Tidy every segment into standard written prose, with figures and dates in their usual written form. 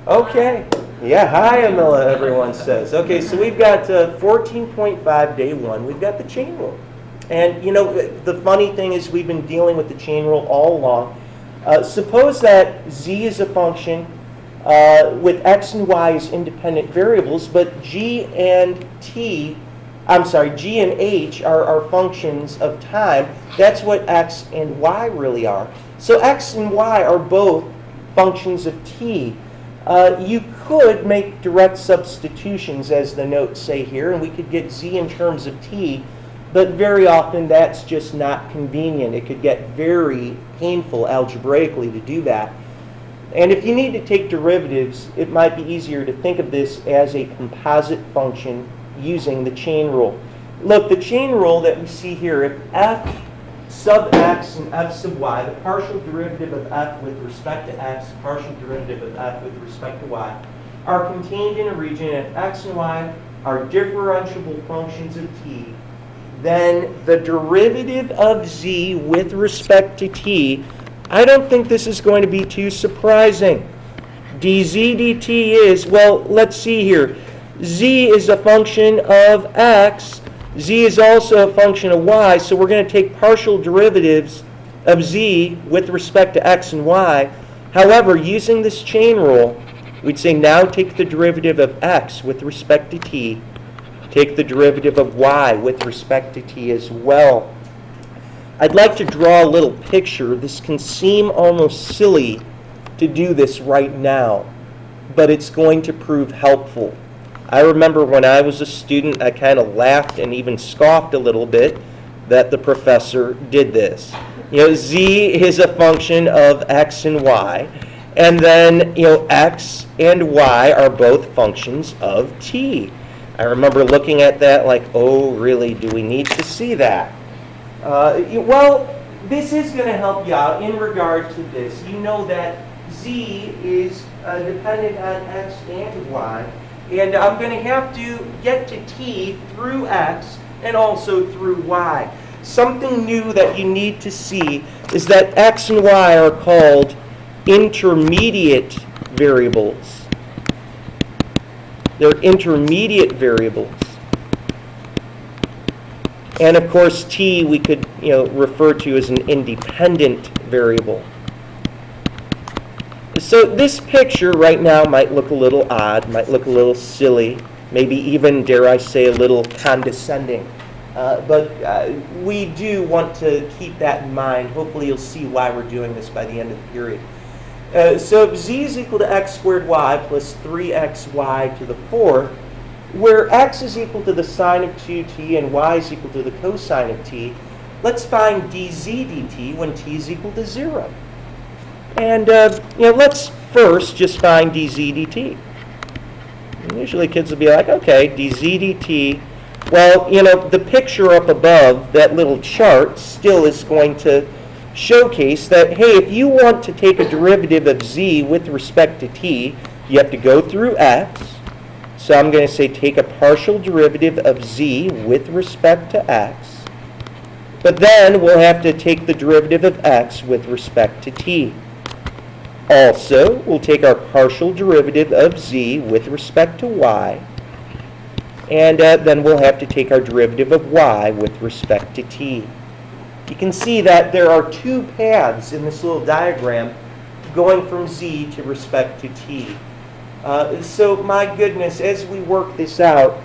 Okay. Yeah, hi, Amila, everyone says. Okay, so we've got 14.5, day 1. We've got the chain rule. And, you know, the funny thing is we've been dealing with the chain rule all along. Suppose that z is a function with x and y as independent variables, but g and h are functions of time. That's what x and y really are. So x and y are both functions of t. You could make direct substitutions, as the notes say here, and we could get z in terms of t, but very often that's just not convenient. It could get very painful algebraically to do that. And if you need to take derivatives, it might be easier to think of this as a composite function using the chain rule. Look, the chain rule that we see here, if f sub x and f sub y, the partial derivative of f with respect to x, partial derivative of f with respect to y, are contained in a region, and if x and y are differentiable functions of t, then the derivative of z with respect to t, I don't think this is going to be too surprising. dz dt is, well, let's see here. Z is a function of x. Z is also a function of y, so we're going to take partial derivatives of z with respect to x and y. However, using this chain rule, we'd say now take the derivative of x with respect to t, take the derivative of y with respect to t as well. I'd like to draw a little picture. This can seem almost silly to do this right now, but it's going to prove helpful. I remember when I was a student, I kind of laughed and even scoffed a little bit that the professor did this. You know, z is a function of x and y, and then, you know, x and y are both functions of t. I remember looking at that like, oh, really, do we need to see that? Well, this is going to help you out in regard to this. You know that z is dependent on x and y, and I'm going to have to get to t through x and also through y. Something new that you need to see is that x and y are called intermediate variables. They're intermediate variables. And of course, t we could, you know, refer to as an independent variable. So this picture right now might look a little odd, might look a little silly, maybe even, dare I say, a little condescending. But we do want to keep that in mind. Hopefully you'll see why we're doing this by the end of the period. So if z is equal to x squared y plus 3xy to the fourth, where x is equal to the sine of 2t and y is equal to the cosine of t, let's find dz dt when t is equal to 0. And let's first just find dz dt. Usually kids will be like, okay, dz dt. Well, you know, the picture up above, that little chart, still is going to showcase that, hey, if you want to take a derivative of z with respect to t, you have to go through x. So I'm going to say take a partial derivative of z with respect to x. But then we'll have to take the derivative of x with respect to t. Also, we'll take our partial derivative of z with respect to y. And then we'll have to take our derivative of y with respect to t. You can see that there are two paths in this little diagram going from z to respect to t. So my goodness, as we work this out,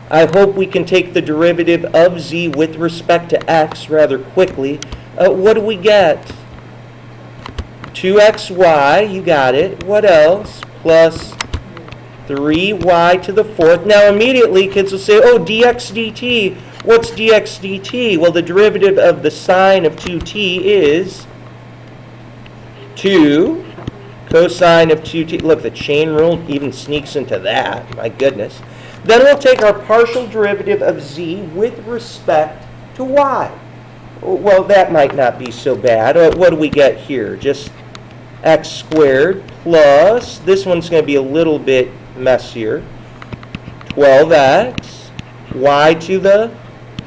I hope we can take the derivative of z with respect to x rather quickly. What do we get? 2xy, you got it. What else? Plus 3y to the fourth. Now immediately kids will say, oh, dx dt. What's dx dt? Well, the derivative of the sine of 2t is 2 cosine of 2t. Look, the chain rule even sneaks into that. My goodness. Then we'll take our partial derivative of z with respect to y. Well, that might not be so bad. What do we get here? Just x squared plus, this one's going to be a little bit messier, 12x, y to the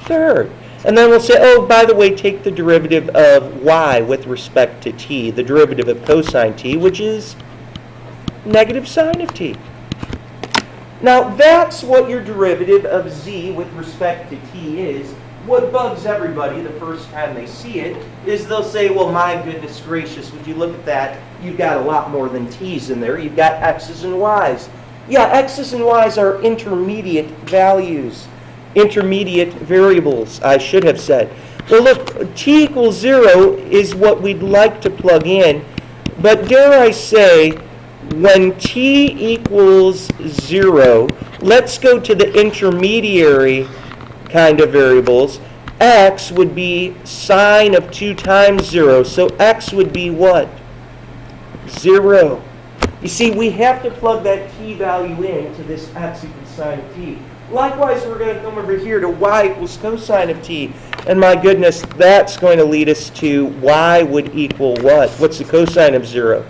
third. And then we'll say, oh, by the way, take the derivative of y with respect to t, the derivative of cosine t, which is negative sine of t. Now, that's what your derivative of z with respect to t is. What bugs everybody the first time they see it is they'll say, well, my goodness gracious, would you look at that? You've got a lot more than t's in there. You've got x's and y's. Yeah, x's and y's are intermediate values, intermediate variables, I should have said. Well, look, t equals 0 is what we'd like to plug in, but dare I say, when t equals 0, let's go to the intermediary kind of variables. X would be sine of 2 times 0, so x would be what? 0. You see, we have to plug that t value in to this x equals sine of t. Likewise, we're going to come over here to y equals cosine of t. And my goodness, that's going to lead us to y would equal what? What's the cosine of 0?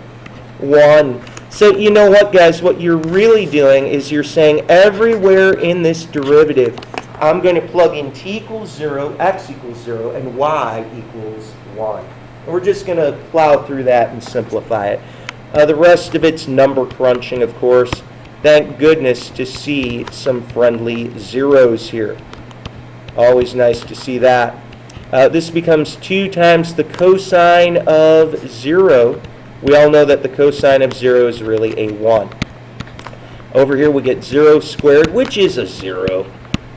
1. So you know what, guys? What you're really doing is you're saying everywhere in this derivative, I'm going to plug in t equals 0, x equals 0, and y equals 1. And we're just going to plow through that and simplify it. The rest of it's number crunching, of course. Thank goodness to see some friendly zeros here. Always nice to see that. This becomes 2 times the cosine of 0. We all know that the cosine of 0 is really a 1. Over here we get 0 squared, which is a 0.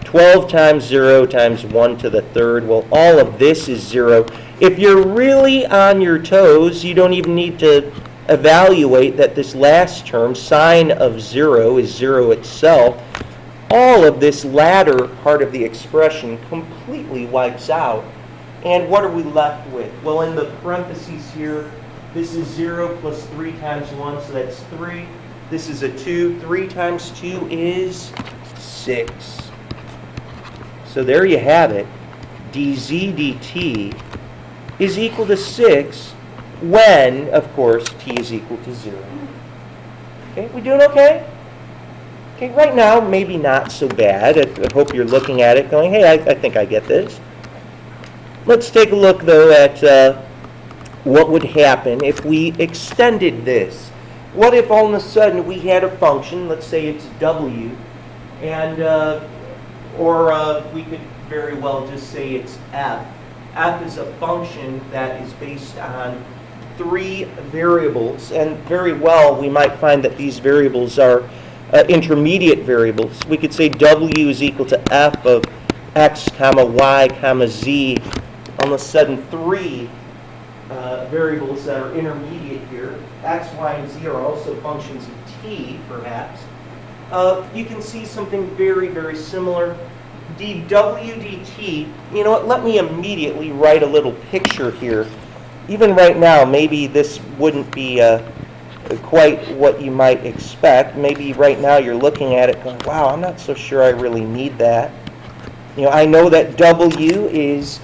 12 times 0 times 1 to the third. Well, all of this is 0. If you're really on your toes, you don't even need to evaluate that this last term, sine of 0, is 0 itself. All of this latter part of the expression completely wipes out. And what are we left with? Well, in the parentheses here, this is 0 plus 3 times 1, so that's 3. This is a 2. 3 times 2 is 6. So there you have it. dz dt is equal to 6 when, of course, t is equal to 0. Okay, we doing okay? Okay, right now, maybe not so bad. I hope you're looking at it going, hey, I think I get this. Let's take a look, though, at what would happen if we extended this. What if all of a sudden we had a function, let's say it's w, and or we could very well just say it's f. F is a function that is based on 3 variables, and very well we might find that these variables are intermediate variables. We could say w is equal to f of x comma y comma z. All of a sudden 3 variables that are intermediate here, x, y, and z are also functions of t, perhaps. You can see something very, very similar. dw dt, you know what, let me immediately write a little picture here. Even right now, maybe this wouldn't be quite what you might expect. Maybe right now you're looking at it going, wow, I'm not so sure I really need that. You know, I know that w is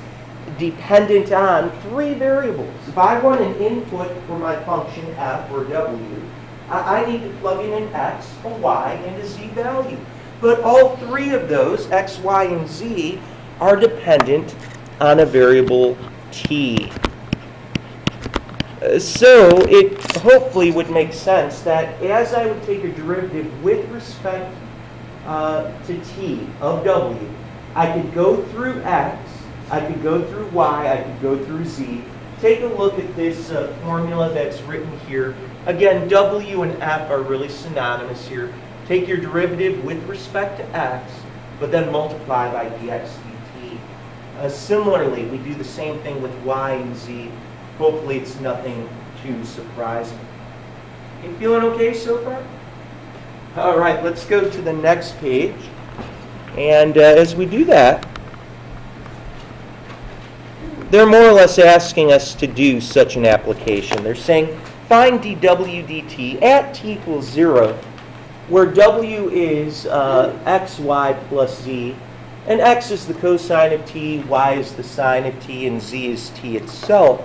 dependent on 3 variables. If I want an input for my function f or w, I need to plug in an x, a y, and a z value. But all 3 of those, x, y, and z, are dependent on a variable t. So it hopefully would make sense that as I would take a derivative with respect to t of w, I could go through x, I could go through y, I could go through z. Take a look at this formula that's written here. Again, w and f are really synonymous here. Take your derivative with respect to x, but then multiply by dx dt. Similarly, we do the same thing with y and z. Hopefully it's nothing too surprising. You feeling okay so far? All right, let's go to the next page. And as we do that, they're more or less asking us to do such an application. They're saying, find dw dt at t equals 0, where w is x, y plus z, and x is the cosine of t, y is the sine of t, and z is t itself.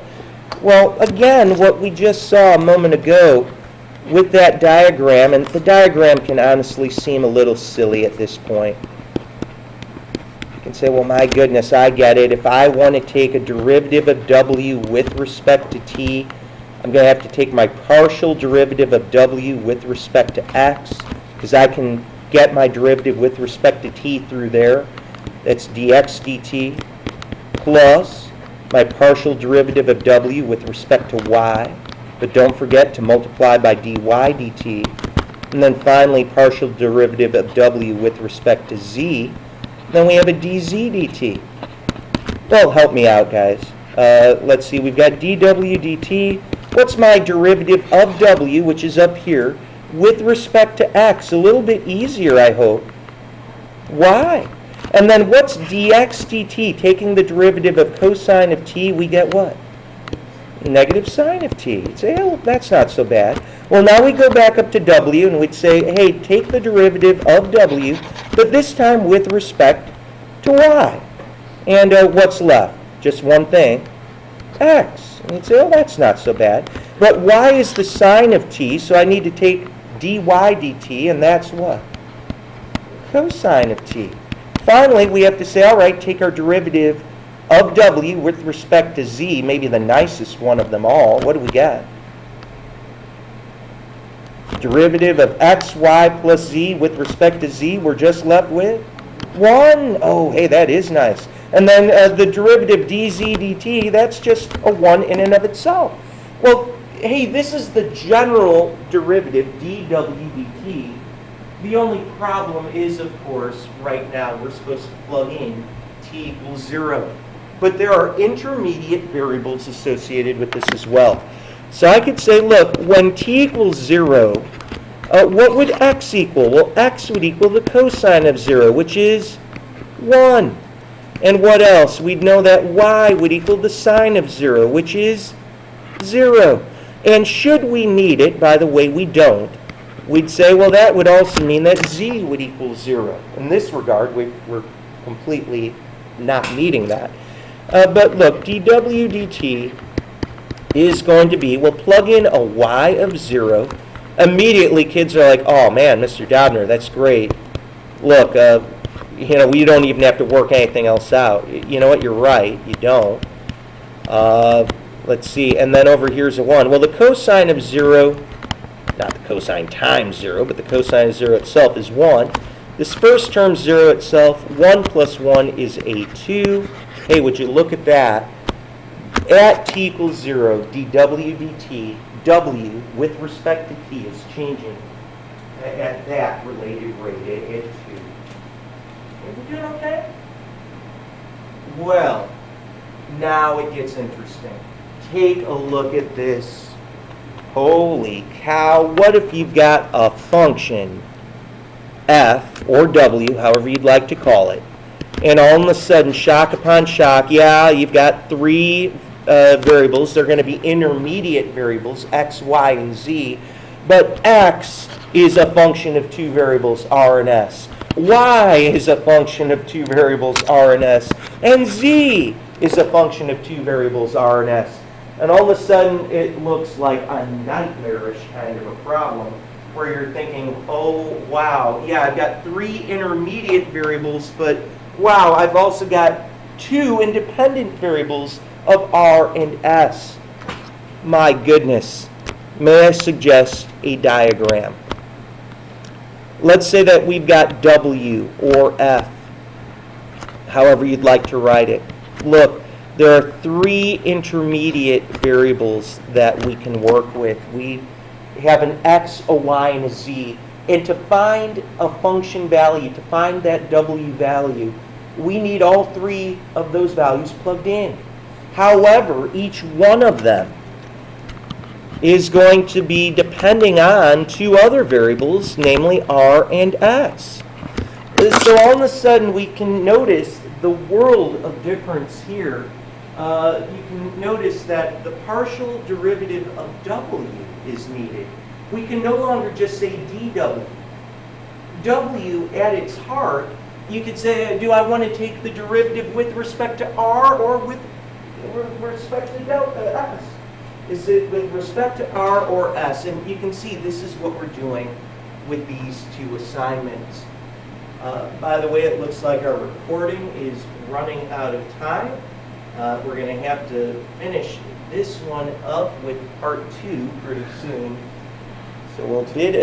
Well, again, what we just saw a moment ago with that diagram, and the diagram can honestly seem a little silly at this point. You can say, well, my goodness, I get it. If I want to take a derivative of w with respect to t, I'm going to have to take my partial derivative of w with respect to x, because I can get my derivative with respect to t through there. That's dx dt, plus my partial derivative of w with respect to y, but don't forget to multiply by dy dt. And then finally, partial derivative of w with respect to z. Then we have a dz dt. Well, help me out, guys. Let's see, we've got dw dt. What's my derivative of w, which is up here, with respect to x? A little bit easier, I hope. Y. And then what's dx dt? Taking the derivative of cosine of t, we get what? Negative sine of t. You'd say, oh, that's not so bad. Well, now we go back up to w, and we'd say, hey, take the derivative of w, but this time with respect to y. And what's left? Just one thing, x. And you'd say, oh, that's not so bad. But y is the sine of t, so I need to take dy dt, and that's what? Cosine of t. Finally, we have to say, all right, take our derivative of w with respect to z, maybe the nicest one of them all. What do we get? Derivative of x, y plus z with respect to z, we're just left with 1. Oh, hey, that is nice. And then the derivative dz dt, that's just a 1 in and of itself. Well, hey, this is the general derivative, dw dt. The only problem is, of course, right now we're supposed to plug in t equals 0. But there are intermediate variables associated with this as well. So I could say, look, when t equals 0, what would x equal? Well, x would equal the cosine of 0, which is 1. And what else? We'd know that y would equal the sine of 0, which is 0. And should we need it, by the way, we don't, we'd say, well, that would also mean that z would equal 0. In this regard, we're completely not meeting that. But look, dw dt is going to be, we'll plug in a y of 0. Immediately, kids are like, oh, man, Mr. Dobner, that's great. Look, we don't even have to work anything else out. You know what? You're right. You don't. Let's see. And then over here's a 1. Well, the cosine of 0, not the cosine times 0, but the cosine of 0 itself is 1. This first term, 0 itself, 1 plus 1 is a 2. Hey, would you look at that? At t equals 0, dw dt, w with respect to t is changing at that related rate, at 2. Are we doing okay? Well, now it gets interesting. Take a look at this. Holy cow, what if you've got a function, f or w, however you'd like to call it, and all of a sudden, shock upon shock, yeah, you've got 3 variables. They're going to be intermediate variables, x, y, and z. But x is a function of 2 variables, r and s. Y is a function of 2 variables, r and s. And z is a function of 2 variables, r and s. And all of a sudden, it looks like a nightmarish kind of a problem where you're thinking, oh, wow, yeah, I've got 3 intermediate variables, but wow, I've also got 2 independent variables of r and s. My goodness. May I suggest a diagram? Let's say that we've got w or f, however you'd like to write it. Look, there are 3 intermediate variables that we can work with. We have an x, a y, and a z. And to find a function value, to find that w value, we need all 3 of those values plugged in. However, each one of them is going to be depending on 2 other variables, namely r and s. So all of a sudden we can notice the world of difference here. You can notice that the partial derivative of w is needed. We can no longer just say dw. W at its heart, you could say, do I want to take the derivative with respect to r or with respect to delta s? Is it with respect to r or s? And you can see this is what we're doing with these 2 assignments. By the way, it looks like our recording is running out of time. We're going to have to finish this one up with part 2 pretty soon. So we'll did